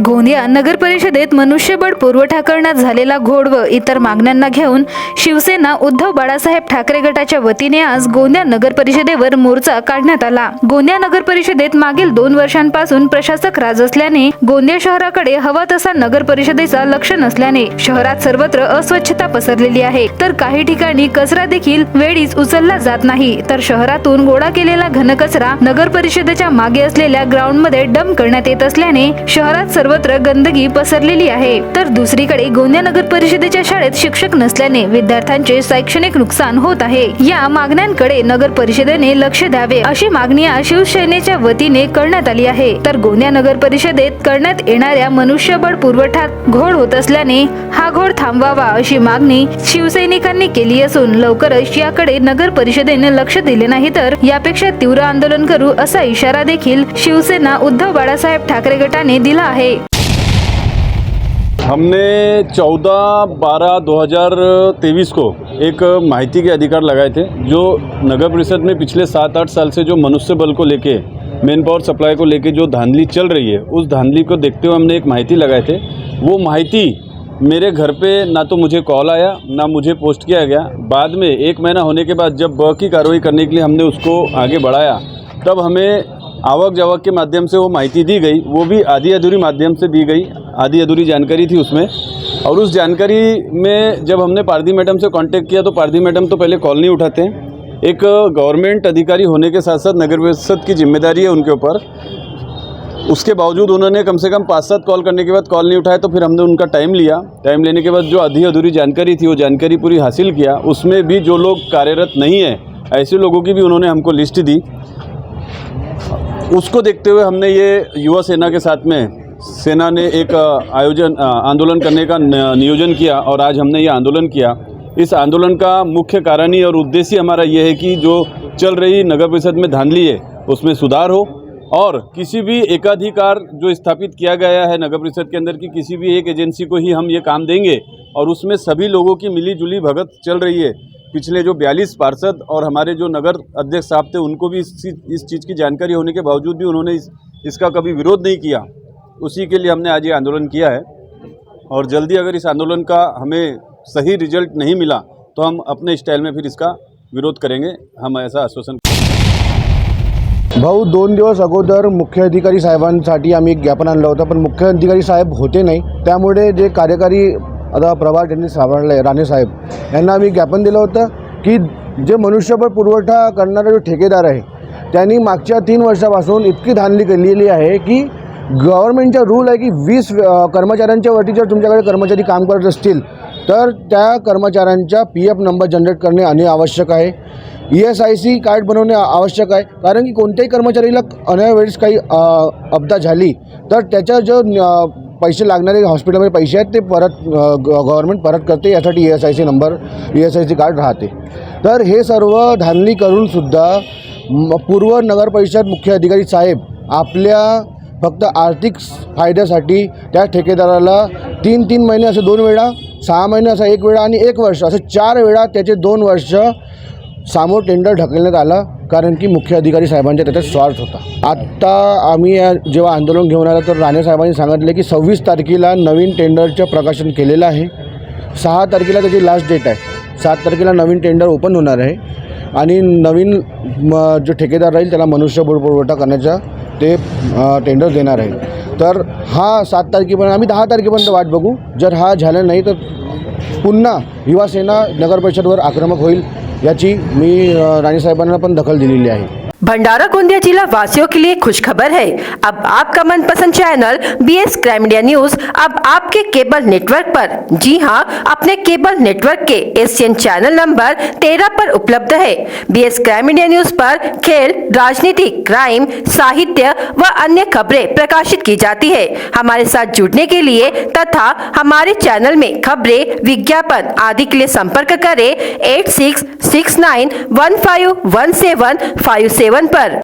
गोंदिया नगर परिषदेत मनुष्यबळ पुरवठा करण्यात झालेला घोळ व इतर मागण्यांना घेऊन शिवसेना उद्धव बाळासाहेब ठाकरे गटाच्या वतीने आज गोंदिया नगर परिषदेवर मोर्चा काढण्यात आला। गोंदिया नगर परिषदेत मागील 2 वर्षांपासून प्रशासक राज असल्याने गोंदिया शहराकडे हवा तसा नगर परिषदेचा लक्ष नसल्याने शहरात सर्वत्र अस्वच्छता पसरलेली आहे, तर काही ठिकाणी कचरा देखील वेळीच उचलला जात नाही, तर शहरातून गोळा केलेला घनकचरा नगर परिषदेच्या मागे असलेल्या ग्राउंड मध्ये डंप करण्यात येत असल्याने शहरात सर्वत्र गंदगी पसरलेली आहे। तर दुसरीकडे गोंदिया नगर परिषदेच्या शाळेत शिक्षक नसल्याने विद्यार्थ्यांचे शैक्षणिक नुकसान होत आहे। या मागण्यांकडे नगर परिषदेने लक्ष द्यावे अशी मागणी शिवसेनेच्या वतीने करण्यात आली आहे। तर गोंदिया नगर परिषदेत करण्यात येणाऱ्या मनुष्यबळ पुरवठ्यात घोळ होत असल्याने हा घोळ थांबवावा अशी मागणी शिवसैनिकांनी केली असून लवकरच याकडे नगर परिषदेने लक्ष दिले नाही तर यापेक्षा तीव्र आंदोलन करू असा इशारा देखील शिवसेना उद्धव बाळासाहेब ठाकरे गटाने दिला आहे। हमने 14/12/2023 को एक माहिती के अधिकार लगाए थे, जो नगर परिषद में पिछले 7-8 साल से जो मनुष्य बल को लेके मेन पावर सप्लाई को लेके जो धांधली चल रही है, उस धांधली को देखते हुए हमने एक माहिती लगाए थे। वो माहिती मेरे घर पे ना तो मुझे कॉल आया ना मुझे पोस्ट किया गया। बाद में 1 महीना होने के बाद जब ब की कार्रवाई करने के लिए हमने उसको आगे बढ़ाया, तब हमें आवक जावक के माध्यम से वो माहिती दी गई, वो भी आधी अधूरी माध्यम से दी गई, आधी अधूरी जानकारी थी उसमें। और उस जानकारी में जब हमने पारदी मैडम से कांटेक्ट किया तो पारदी मैडम तो पहले कॉल नहीं उठाते हैं। एक गवर्नमेंट अधिकारी होने के साथ साथ नगर परिषद की जिम्मेदारी है उनके ऊपर, उसके बावजूद उन्होंने कम से कम 5-7 कॉल करने के बाद कॉल नहीं उठाया। तो फिर हमने उनका टाइम लिया, टाइम लेने के बाद जो आधी अधूरी जानकारी थी वो जानकारी पूरी हासिल किया। उसमें भी जो लोग कार्यरत नहीं है ऐसे लोगों की भी उन्होंने हमको लिस्ट दी। उसको देखते हुए हमने ये युवा सेना के साथ में सेना ने एक आंदोलन करने का नियोजन किया और आज हमने ये आंदोलन किया। इस आंदोलन का मुख्य कारण ही और उद्देश्य हमारा ये है कि जो चल रही नगर परिषद में धांधली है उसमें सुधार हो और किसी भी एकाधिकार जो स्थापित किया गया है नगर परिषद के अंदर की किसी भी एक एजेंसी को ही हम ये काम देंगे और उसमें सभी लोगों की मिली जुली भगत चल रही है। पिछले जो 42 पार्षद और हमारे जो नगर अध्यक्ष साहब थे उनको भी इस चीज़ की जानकारी होने के बावजूद भी उन्होंने इसका कभी विरोध नहीं किया। उसी के लिए हमने आज ये आंदोलन किया है और जल्दी अगर इस आंदोलन का हमें सही रिजल्ट नहीं मिला तो हम अपने स्टाइल में फिर इसका विरोध करेंगे, हम ऐसा आश्वासन। भाऊ 2 दिवस अगोदर मुख्य अधिकारी साहेबांसाठी आम्ही एक ज्ञापन आणलं होतं, पण मुख्य अधिकारी साहेब होते नाही, त्यामुळे जे कार्यकारी आता प्रभार त्यांनी सांभाळले राणे साहेब यांना आम्ही ज्ञापन दिलं होतं की जे मनुष्यबळ पुरवठा करणारा जो ठेकेदार आहे त्यांनी मागच्या 3 वर्षापासून इतकी धांदली केलेली आहे की गव्हर्नमेंटचा रूल आहे की 20 कर्मचाऱ्यांच्या वरती जर तुमच्याकडे कर्मचारी काम करत असतील तर त्या कर्मचाऱ्यांचा PF नंबर जनरेट करणे आवश्यक आहे। ESIC कार्ड बनवणे आवश्यक आहे, कारण की कोणत्याही कर्मचारीला अनावेळेस काही अपघात झाली तर त्याचा जो पैसे लागणारे हॉस्पिटलमध्ये पैसे आहेत ते परत गव्हर्नमेंट परत करते, यासाठी ESIC नंबर ESIC कार्ड राहते। तर हे सर्व धांदली करूनसुद्धा पूर्व नगर परिषद मुख्य अधिकारी साहेब आपल्या फक्त आर्थिक फायद्यासाठी त्या ठेकेदाराला 3-3 महिने असे 2 वेळा, 6 महिने असा 1 वेळा आणि 1 वर्ष असे 4 वेळा त्याचे 2 वर्ष समोर टेंडर ढकलण्यात आलं, कारण की मुख्य अधिकारी साहेबांचा त्याच्यात स्वार्थ होता। आत्ता आम्ही जेव्हा आंदोलन घेऊन आलो तर राणे साहेबांनी सांगितले की 26 तारखेला नवीन टेंडरचं प्रकाशन केलेलं आहे, 6 तारखेला त्याची लास्ट डेट आहे, 7 तारखेला नवीन टेंडर ओपन होणार आहे आणि नवीन जो ठेकेदार राहील त्याला मनुष्यबळ पुरवठा करण्याचा ते टेंडर देणार आहे। तर हा 7 तारखेपर्यंत आम्ही 10 तारखेपर्यंत वाट बघू, जर हा झाला नाही तर पुन्हा युवा सेना नगर परिषदवर आक्रमक होईल, याची मी राणे साहेबांना पण दखल दिलेली आहे। भंडारा गोंदिया जिला वासियों के लिए खुशखबर है। अब आपका मनपसंद channel BS crime India news अब आपके केबल नेटवर्क पर, जी हां, अपने केबल नेटवर्क के एशियन चैनल नंबर 13 पर उपलब्ध है। BS क्राइम इंडिया न्यूज पर खेल, राजनीति, क्राइम, साहित्य व अन्य खबरें प्रकाशित की जाती है। हमारे साथ जुड़ने के लिए तथा हमारे चैनल में खबरें, विज्ञापन आदि के लिए संपर्क करें 8669151757 पर।